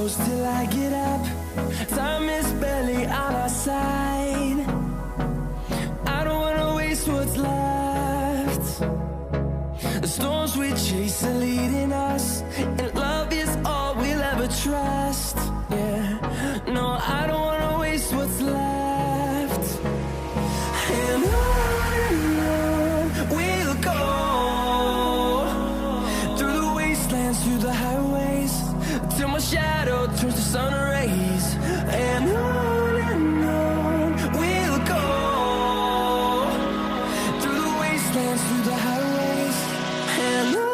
close till I get up. Time is barely on our side. I don't wanna waste what's left. The storms we chase are leading us, and love is all we'll ever trust. Yeah, no, I don't wanna waste what's left. And on we'll go, through the wastelands, through the highways, till my shadow turns to sun rays. And on we'll go, through the wastelands, through the highways, and on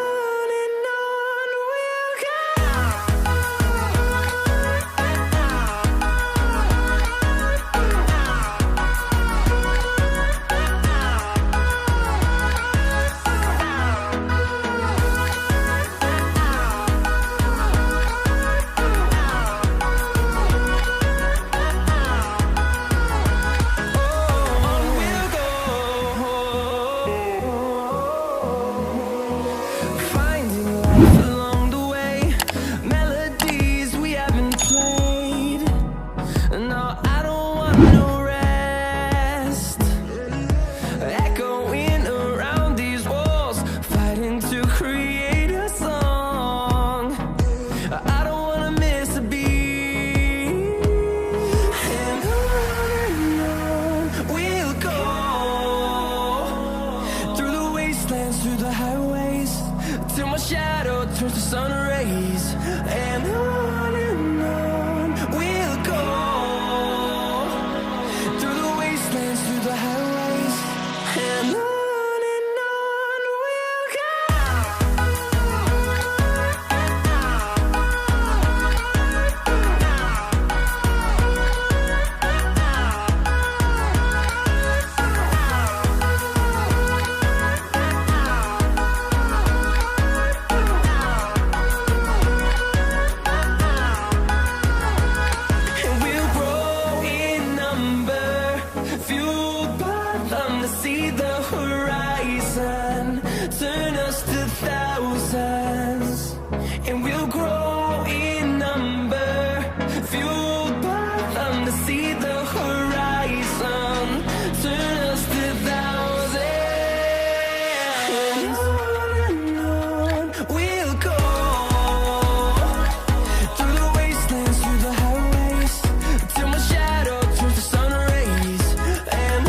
we'll go. Through the highways, till my shadow turns to sun rays. And on we'll go, through the wastelands, through the highways, and on we'll go. See the horizon, turn us to thousands, and we'll grow in number, fueled by them. To see the horizon, turn us to thousands, and on we'll go, through the wastelands, through the highways, till my shadow turns to sun rays. And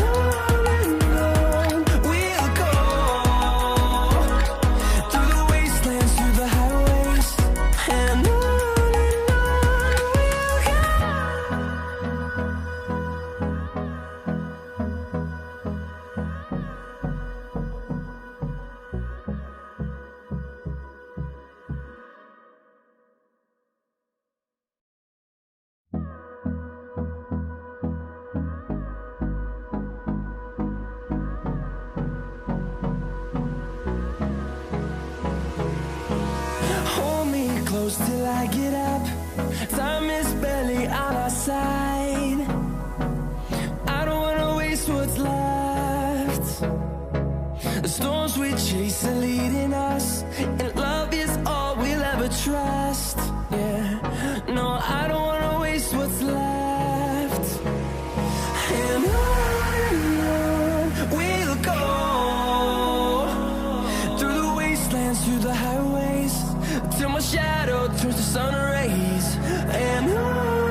close till I get up. Time is barely on our side. I don't wanna waste what's left. The storms we chase are leading us, and love is all we'll ever trust. Yeah, no, I don't wanna waste what's left. And on we'll go, through the wastelands, through the highways, till my shadow turns to sun rays. And on